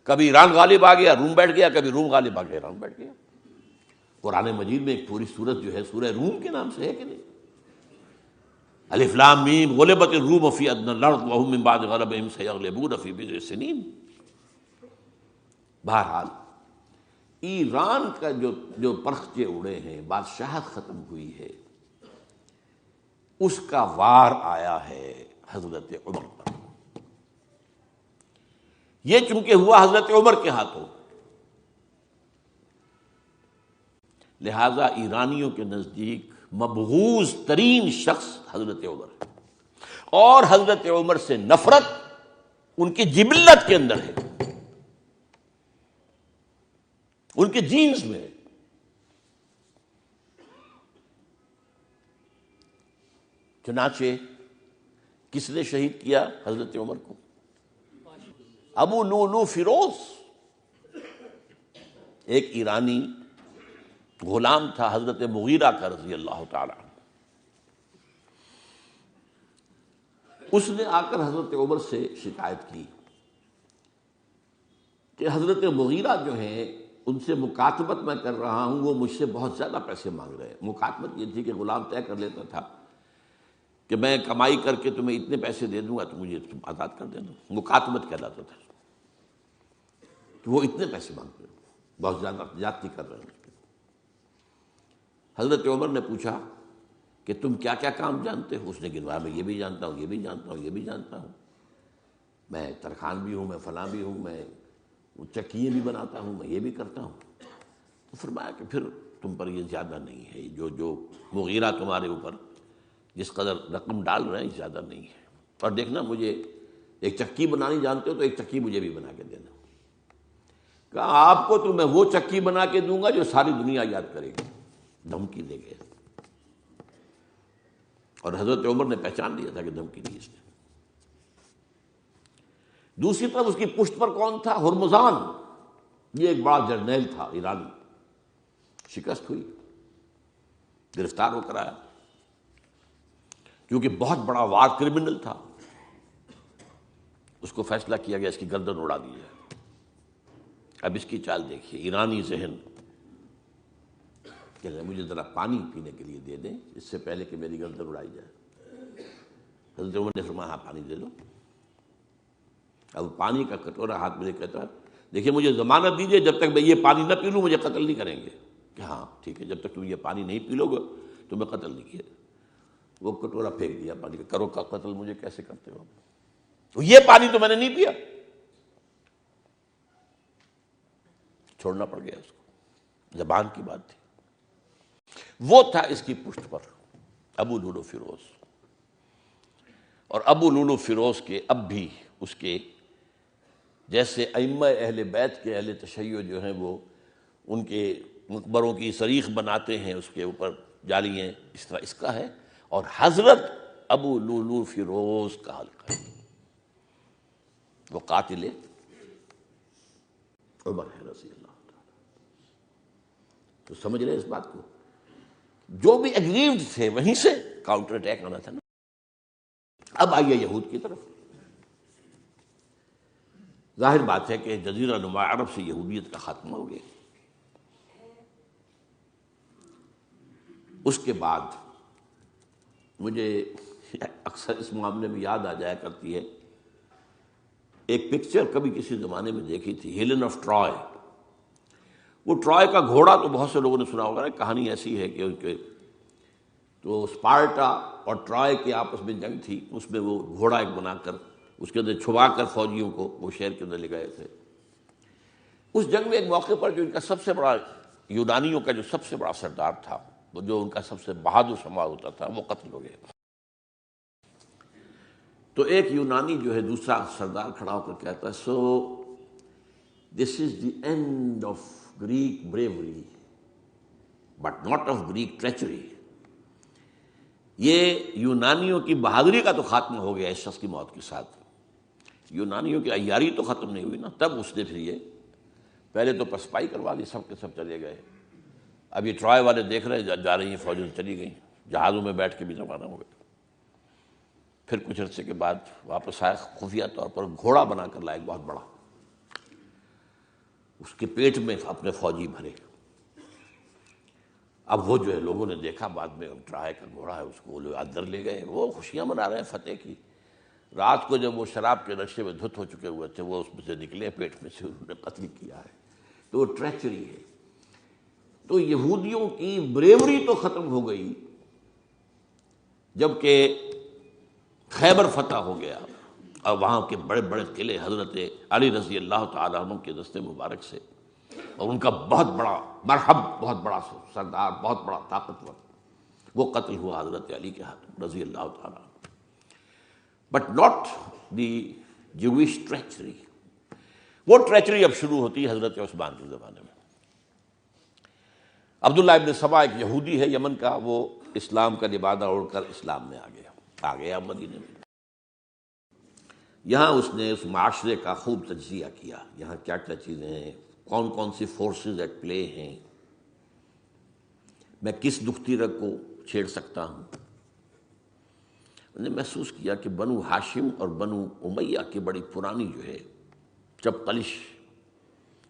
کبھی ایران غالب آ گیا روم بیٹھ گیا، کبھی روم غالب آ گیا ایران بیٹھ گیا۔ قرآن مجید میں ایک پوری سورت جو ہے سورہ روم کے نام سے ہے کہ نہیں؟ الف لام میم غلبت الروم فی ادنی الارض وهم من بعد غلبهم سیغلبون فی بضع سنین۔ بہرحال ایران کا جو پرخچے اڑے ہیں، بادشاہت ختم ہوئی ہے، اس کا وار آیا ہے حضرت عمر پر۔ یہ چونکہ ہوا حضرت عمر کے ہاتھوں، لہذا ایرانیوں کے نزدیک مبغوض ترین شخص حضرت عمر ہے، اور حضرت عمر سے نفرت ان کی جبلت کے اندر ہے، ان کے جینز میں ہے۔ چنانچہ کس نے شہید کیا حضرت عمر کو؟ ابو لولو فیروز، ایک ایرانی غلام تھا حضرت مغیرہ کا رضی اللہ تعالی عنہ۔ اس نے آ کر حضرت عمر سے شکایت کی کہ حضرت مغیرہ جو ہیں ان سے مکاتبت میں کر رہا ہوں، وہ مجھ سے بہت زیادہ پیسے مانگ رہے ہیں۔ مکاتبت یہ تھی کہ غلام طے کر لیتا تھا کہ میں کمائی کر کے تمہیں اتنے پیسے دے دوں گا تو مجھے تم آزاد کر دینا، مکاتبت کہلاتا تھا کہ وہ اتنے پیسے مانگتے ہیں، بہت زیادہ زیادتی کر رہے ہیں۔ حضرت عمر نے پوچھا کہ تم کیا کیا کام جانتے ہو؟ اس نے گنوایا، میں یہ بھی جانتا ہوں، یہ بھی جانتا ہوں، یہ بھی جانتا ہوں، میں ترخان بھی ہوں، میں فلاں بھی ہوں، میں چکیے بھی بناتا ہوں، میں یہ بھی کرتا ہوں۔ تو فرمایا کہ پھر تم پر یہ زیادہ نہیں ہے، جو مغیرہ تمہارے اوپر جس قدر رقم ڈال رہے ہیں زیادہ نہیں ہے، اور دیکھنا مجھے ایک چکی بنانی جانتے ہو تو ایک چکی مجھے بھی بنا کے دینا۔ کہا آپ کو تو میں وہ چکی بنا کے دوں گا جو ساری دنیا یاد کرے گی، دھمکی دے گئے۔ اور حضرت عمر نے پہچان لیا تھا کہ دھمکی دی اس نے۔ دوسری طرف اس کی پشت پر کون تھا؟ ہرمزان، یہ ایک بڑا جرنیل تھا ایرانی، شکست ہوئی، گرفتار ہو کر آیا، کیونکہ بہت بڑا وار کرمنل تھا۔ اس کو فیصلہ کیا گیا اس کی گردن اڑا دی جائے۔ اب اس کی چال دیکھیے، ایرانی ذہن کہ مجھے ذرا پانی پینے کے لیے دے دیں اس سے پہلے کہ میری گردن اڑائی جائے۔ حضرت عمر نے فرمایا ہاں پانی دے دو۔ اب پانی کا کٹورا ہاتھ میں لے کہتا ہے دیکھیے مجھے ضمانت دیجیے جب تک میں یہ پانی نہ پی لوں مجھے قتل نہیں کریں گے۔ کہ ہاں ٹھیک ہے، جب تک تم یہ پانی نہیں پی لو گے تو میں قتل نہیں کیا۔ وہ کٹورا پھینک دیا پانی کا، کرو کا قتل مجھے کیسے کرتے ہو؟ تو یہ پانی تو میں نے نہیں پیا، چھوڑنا پڑ گیا اس کو، زبان کی بات تھی۔ وہ تھا اس کی پشت پر ابو لولو فیروز، اور ابو لولو فیروز کے اب بھی اس کے جیسے ائمہ اہل بیت کے اہل تشیع جو ہیں وہ ان کے مقبروں کی صریخ بناتے ہیں، اس کے اوپر جالیاں، اس طرح اس کا ہے، اور حضرت ابو لولو فیروز کا حلقہ ہے، وہ قاتل عمر ہے رضی اللہ تعالی۔ تو سمجھ رہے اس بات کو؟ جو بھی اگریوڈ تھے وہیں سے کاؤنٹر اٹیک آنا تھا نا۔ اب آئیے یہود کی طرف۔ ظاہر بات ہے کہ جزیرہ نما عرب سے یہودیت کا خاتمہ ہو گیا۔ اس کے بعد مجھے اکثر اس معاملے میں یاد آ جایا کرتی ہے ایک پکچر کبھی کسی زمانے میں دیکھی تھی، ہیلن آف ٹرائے۔ وہ ٹرائے کا گھوڑا تو بہت سے لوگوں نے سنا ہوگا، کہانی ایسی ہے کہ ان کے تو اسپارٹا اور ٹرائے کے آپس میں جنگ تھی، اس میں وہ گھوڑا ایک بنا کر اس کے اندر چھپا کر فوجیوں کو وہ شہر کے اندر لے گئے تھے۔ اس جنگ میں ایک موقع پر جو ان کا سب سے بڑا یونانیوں کا جو سب سے بڑا سردار تھا، وہ جو ان کا سب سے بہادر شمار ہوتا تھا، وہ قتل ہو گیا۔ تو ایک یونانی جو ہے دوسرا سردار کھڑا ہو کر کہتا ہے so this is the end of Greek bravery but not of Greek treachery. یہ یونانیوں کی بہادری کا تو خاتمہ ہو گیا اس شخص کی موت کے ساتھ، یونانیوں کی عیاری تو ختم نہیں ہوئی نا۔ تب اس نے پھر یہ پہلے تو پسپائی کروا لی، سب کے سب چلے گئے۔ اب یہ ٹرائے والے دیکھ رہے جا رہی ہیں فوجیں چلی گئیں، جہازوں میں بیٹھ کے بھی روانہ ہو گئے۔ پھر کچھ عرصے کے بعد واپس آئے، خفیہ طور پر گھوڑا بنا کر لائے بہت بڑا، اس کے پیٹ میں اپنے فوجی بھرے۔ اب وہ جو ہے لوگوں نے دیکھا بعد میں ٹرائے کا گھوڑا ہے، اس کو لوگ اندر لے گئے، وہ خوشیاں منا رہے ہیں فتح کی۔ رات کو جب وہ شراب کے نشے میں دھت ہو چکے ہوئے تھے، وہ اس میں سے نکلے، پیٹ میں سے انہوں نے قتل کیا ہے۔ تو وہ ٹریچری ہے۔ تو یہودیوں کی بریوری تو ختم ہو گئی جبکہ خیبر فتح ہو گیا اور وہاں کے بڑے بڑے قلعے حضرت علی رضی اللہ تعالیٰ عنہ کے دست مبارک سے اور ان کا بہت بڑا مرحب، بہت بڑا سردار، بہت بڑا طاقتور، وہ قتل ہوا حضرت علی کے ہاتھ رضی اللہ تعالیٰ، بٹ ناٹ دی جوش ٹریچری. وہ ٹریچری اب شروع ہوتی ہے حضرت عثمان کے زمانے میں. عبداللہ ابن سبا ایک یہودی ہے یمن کا، وہ اسلام کا لبادہ اوڑھ کر اسلام میں آ گیا مدینے میں. یہاں اس نے اس معاشرے کا خوب تجزیہ کیا، یہاں کیا کیا چیزیں ہیں، کون کون سی فورسز ایٹ پلے ہیں، میں کس دکھتی رگ کو چھیڑ سکتا ہوں. میں نے محسوس کیا کہ بنو ہاشم اور بنو امیہ کی بڑی پرانی جو ہے جب قلش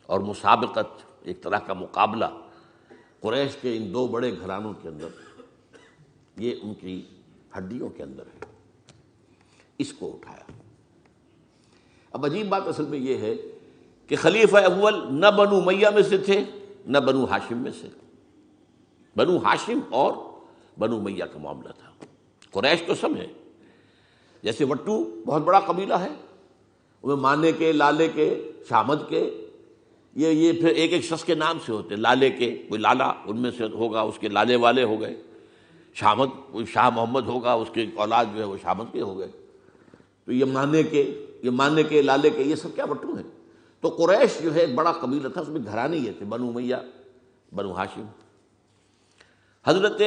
اور مسابقت، ایک طرح کا مقابلہ قریش کے ان دو بڑے گھرانوں کے اندر، یہ ان کی ہڈیوں کے اندر ہے، اس کو اٹھایا. اب عجیب بات اصل میں یہ ہے کہ خلیفہ اول نہ بنو امیہ میں سے تھے نہ بنو ہاشم میں سے. بنو ہاشم اور بنو امیہ کا معاملہ تھا. قریش تو سب ہے، جیسے وٹو بہت بڑا قبیلہ ہے، ان میں مانے کے، لالے کے، شامد کے، یہ پھر ایک ایک شخص کے نام سے ہوتے. لالے کے کوئی لالا ان میں سے ہوگا، اس کے لالے والے ہو گئے. شامد کوئی شاہ محمد ہوگا، اس کے اولاد جو ہے وہ شامد کے ہو گئے. تو یہ مانے کے لالے کے، یہ سب کیا وٹو ہیں. تو قریش جو ہے ایک بڑا قبیلہ تھا، اس میں گھرانے یہ تھے بنو امیہ، بنو ہاشم. حضرت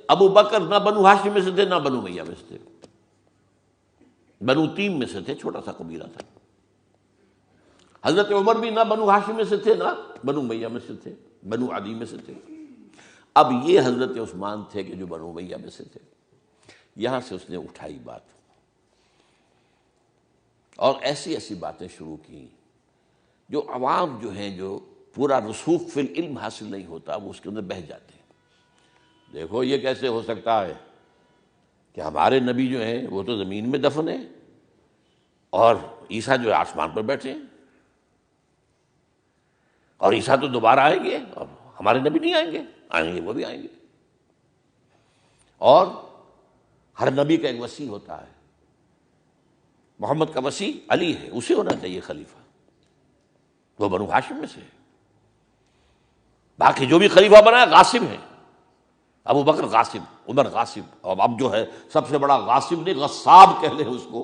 ابو بکر نہ بنو ہاشم میں سے تھے نہ بنو امیہ میں سے تھے، بنو تیم میں سے تھے، چھوٹا سا قبیلہ تھا. حضرت عمر بھی نہ بنو ہاشم میں سے تھے نہ بنو امیہ میں سے تھے، بنو عدی میں سے تھے. اب یہ حضرت عثمان تھے کہ جو بنو امیہ میں سے تھے. یہاں سے اس نے اٹھائی بات اور ایسی ایسی باتیں شروع کی جو عوام جو ہیں، جو پورا رسوخ فی العلم حاصل نہیں ہوتا، وہ اس کے اندر بہہ جاتے ہیں. دیکھو یہ کیسے ہو سکتا ہے کہ ہمارے نبی جو ہیں وہ تو زمین میں دفن ہیں اور عیسیٰ جو ہے آسمان پر بیٹھے ہیں، اور عیسیٰ تو دوبارہ آئیں گے اور ہمارے نبی نہیں آئیں گے وہ بھی آئیں گے. اور ہر نبی کا ایک وصی ہوتا ہے، محمد کا وصی علی ہے، اسے ہونا چاہیے خلیفہ، وہ بنو ہاشم میں سے. باقی جو بھی خلیفہ بنا ہے غاصب ہے، ابو بکر غاصب، عمر غاصب، اور اب جو ہے سب سے بڑا غاصب نہیں غصاب کہہ لیں اس کو،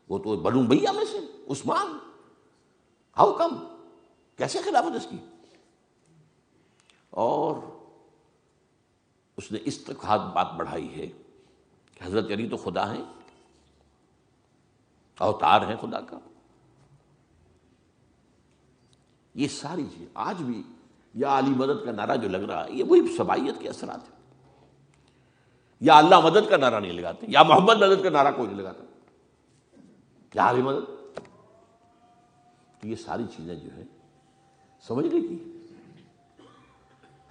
وہ تو بنو امیہ میں سے عثمان. ہاؤ کم، کیسے خلافت اس کی؟ اور اس نے اس تک بات بڑھائی ہے کہ حضرت علی تو خدا ہیں، اوتار ہیں خدا کا. یہ ساری چیز آج بھی یا علی مدد کا نعرہ جو لگ رہا ہے، یہ وہی سبائیت کے اثرات ہیں. یا اللہ مدد کا نعرہ نہیں لگاتے، یا محمد مدد کا نعرہ کوئی نہیں لگاتا، یا علی مدد. تو یہ ساری چیزیں جو ہیں سمجھنے کی.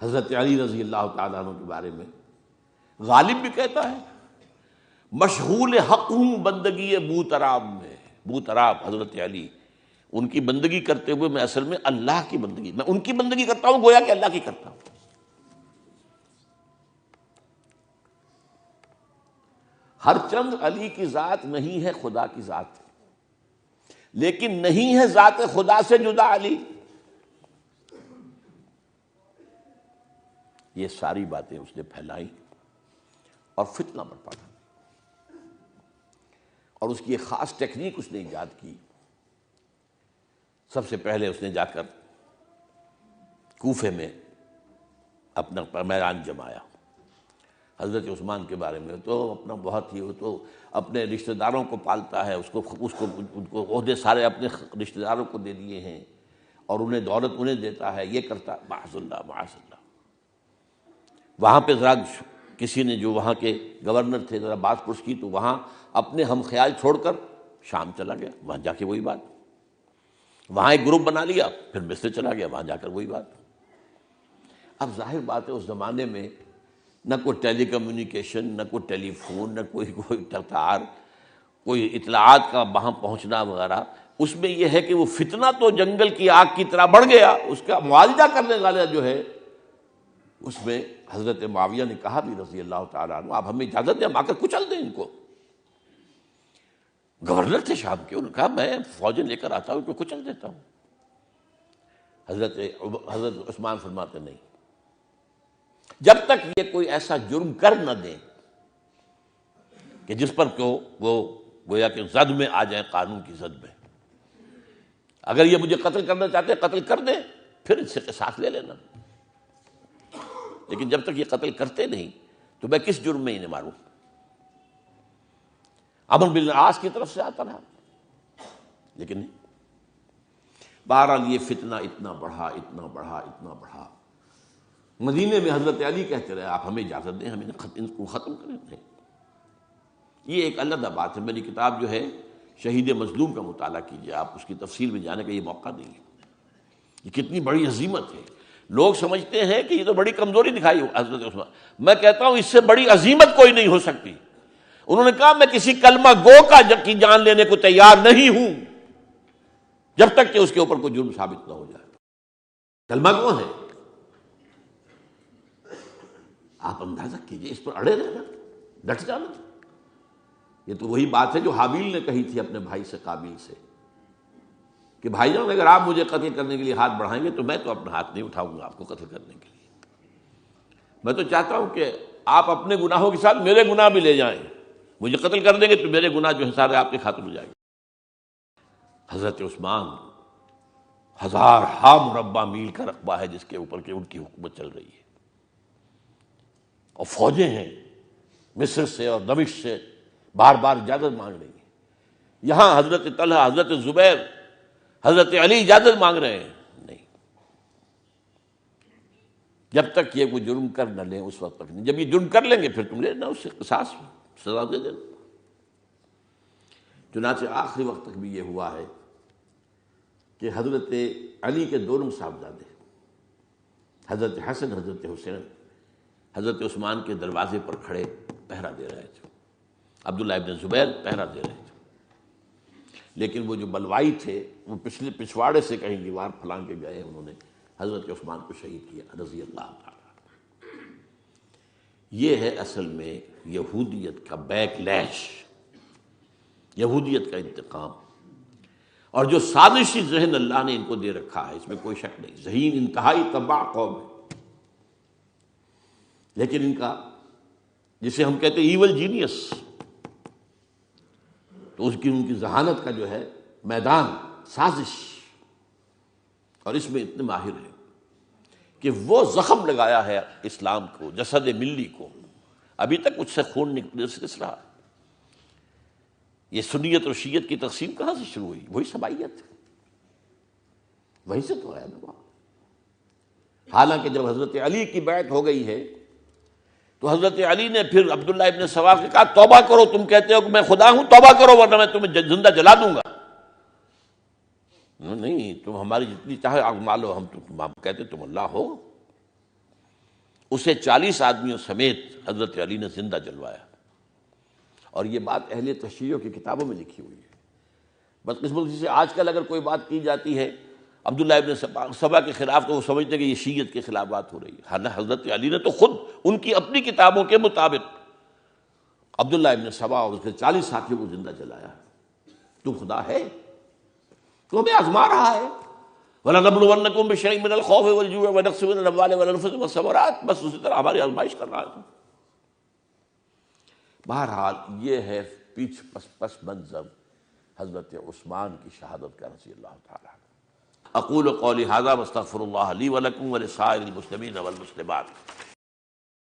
حضرت علی رضی اللہ تعالیٰ عنہ کے بارے میں غالب بھی کہتا ہے مشغول حق ہوں بندگی بوتراب میں. بوتراب حضرت علی، ان کی بندگی کرتے ہوئے میں اصل میں اللہ کی بندگی، میں ان کی بندگی کرتا ہوں گویا کہ اللہ کی کرتا ہوں. ہر چند علی کی ذات نہیں ہے خدا کی ذات، لیکن نہیں ہے ذات خدا سے جدا علی. یہ ساری باتیں اس نے پھیلائی اور فتنہ برپا کر. اور اس کی ایک خاص ٹیکنیک اس نے ایجاد کی. سب سے پہلے اس نے جا کر کوفے میں اپنا میدان جمایا. حضرت عثمان کے بارے میں تو اپنا بہت ہی، وہ تو اپنے رشتہ داروں کو پالتا ہے، ان کو عہدے سارے اپنے رشتہ داروں کو دے دیے ہیں، اور انہیں دولت انہیں دیتا ہے، یہ کرتا. معاذ اللہ معاذ اللہ. وہاں پہ ذرا کسی نے جو وہاں کے گورنر تھے ذرا بات پرس کی، تو وہاں اپنے ہم خیال چھوڑ کر شام چلا گیا، وہاں جا کے وہی بات. وہاں ایک گروپ بنا لیا، پھر مصر چلا گیا، وہاں جا کر وہی بات. اب ظاہر بات ہے اس زمانے میں نہ کوئی ٹیلی کمیونیکیشن، نہ کوئی ٹیلی فون، نہ کوئی تار، کوئی اطلاعات کا وہاں پہنچنا وغیرہ. اس میں یہ ہے کہ وہ فتنہ تو جنگل کی آگ کی طرح بڑھ گیا. اس کا معالجہ کرنے والا جو ہے، اس میں حضرت معاویہ نے کہا بھی رضی اللہ تعالیٰ عنہ، آپ ہمیں اجازت دیں ہم آ کر کچل دیں ان کو. گورنر تھے شام کے، انہوں نے کہا میں فوجیں لے کر آتا ہوں ان کو کچل دیتا ہوں. حضرت عثمان فرماتے نہیں، جب تک یہ کوئی ایسا جرم کر نہ دیں کہ جس پر کو وہ گویا کہ زد میں آ جائیں، قانون کی زد میں. اگر یہ مجھے قتل کرنا چاہتے ہیں قتل کر دیں، پھر اس سے قصاص لے لینا، لیکن جب تک یہ قتل کرتے نہیں تو میں کس جرم میں انہیں ماروں. عمرو بن العاص کی طرف سے آتا رہا، لیکن نہیں. بہرحال یہ فتنہ اتنا بڑھا اتنا بڑھا اتنا بڑھا، مدینے میں حضرت علی کہتے رہے آپ ہمیں اجازت دیں، ہم ان کو ختم کریں. نہیں، یہ ایک علیحدہ بات ہے. میری کتاب جو ہے شہید مظلوم کا مطالعہ کیجیے، آپ اس کی تفصیل میں جانے کا یہ موقع نہیں ہے. یہ کتنی بڑی عظیمت ہے. لوگ سمجھتے ہیں کہ یہ تو بڑی کمزوری دکھائی حضرت عثمان. میں کہتا ہوں اس سے بڑی عظیمت کوئی نہیں ہو سکتی. انہوں نے کہا میں کسی کلمہ گو کی جان لینے کو تیار نہیں ہوں جب تک کہ اس کے اوپر کوئی جرم ثابت نہ ہو جائے. کلمہ گو ہے، آپ اندازہ کیجئے، اس پر اڑے رہنا، ڈٹ جانا. یہ تو وہی بات ہے جو حابیل نے کہی تھی اپنے بھائی سے قابیل سے کہ بھائی جان اگر آپ مجھے قتل کرنے کے لیے ہاتھ بڑھائیں گے تو میں تو اپنا ہاتھ نہیں اٹھاؤں گا آپ کو قتل کرنے کے لیے. میں تو چاہتا ہوں کہ آپ اپنے گناہوں کے ساتھ میرے گناہ بھی لے جائیں. مجھے قتل کر دیں گے تو میرے گناہ جو ہے سارے آپ کے خاطر ہو جائیں گے. حضرت عثمان ہزارہا مربع میل کا رقبہ ہے جس کے اوپر کہ ان کی حکومت چل رہی ہے، اور فوجیں ہیں مصر سے اور دمشق سے بار بار اجازت مانگ رہی ہیں. یہاں حضرت طلحہ، حضرت زبیر، حضرت علی اجازت مانگ رہے ہیں. نہیں، جب تک یہ کوئی جرم کر نہ لیں اس وقت تک نہیں. جب یہ جرم کر لیں گے پھر تم لے لینا، اس سے قصاص سزا دے دینا. چنانچہ آخری وقت تک بھی یہ ہوا ہے کہ حضرت علی کے دونوں صاحبزادے حضرت حسن، حضرت حسین، حضرت عثمان کے دروازے پر کھڑے پہرا دے رہے تھے. عبداللہ ابن زبیر پہرا دے رہے تھے، لیکن وہ جو بلوائی تھے وہ پچھلے پچھواڑے سے کہیں دیوار پھلانگ کے گئے، انہوں نے حضرت عثمان کو شہید کیا رضی اللہ تعالیٰ. یہ ہے اصل میں یہودیت کا بیک لیش، یہودیت کا انتقام. اور جو سازشی ذہن اللہ نے ان کو دے رکھا ہے اس میں کوئی شک نہیں. ذہین انتہائی تباہ قوم ہے، لیکن ان کا جسے ہم کہتے ہیں ایول جینیس، تو ان کی ذہانت کا جو ہے میدان سازش، اور اس میں اتنے ماہر ہیں کہ وہ زخم لگایا ہے اسلام کو، جسد ملی کو. ابھی تک اس سے خون نکل رہا ہے. یہ سنیت اور شیعت کی تقسیم کہاں سے شروع ہوئی؟ وہی سبائیت، وہیں سے تو ہے نا. حالانکہ جب حضرت علی کی بیعت ہو گئی ہے تو حضرت علی نے پھر عبداللہ ابن سواد سے کہا توبہ کرو، تم کہتے ہو کہ میں خدا ہوں، توبہ کرو ورنہ میں تمہیں زندہ جلا دوں گا. نہیں، تم ہماری جتنی چاہے آگ مالو، ہم کہتے تم اللہ ہو. اسے 40 آدمیوں سمیت حضرت علی نے زندہ جلوایا، اور یہ بات اہل تشیع کی کتابوں میں لکھی ہوئی ہے. بدقسمتی سے آج کل اگر کوئی بات کی جاتی ہے عبداللہ ابن سبا کے خلاف تو وہ سمجھتے ہیں کہ یہ شیعت کے خلاف بات ہو رہی ہے. حالانکہ حضرت علی نے تو خود ان کی اپنی کتابوں کے مطابق عبداللہ ابن سبا اور اس کے 40 ساتھیوں کو زندہ جلایا. تو خدا ہے، تو ہمیں آزما رہا ہے. وَلَنَبْلُوَنَّكُمْ بِشَيْءٍ مِّنَ الْخَوْفِ وَالْجُوعِ وَنَقْصٍ مِّنَ الْأَمْوَالِ وَالْأَنفُسِ وَالثَّمَرَاتِ، بس اسی طرح ہماری آزمائش کر رہا ہے. بہرحال یہ ہے پس منظر حضرت عثمان کی شہادت کا رضی اللہ تعالیٰ. اقول قولی ھذا واستغفر اللہ لی ولکم ولسائر المسلمین والمسلمات.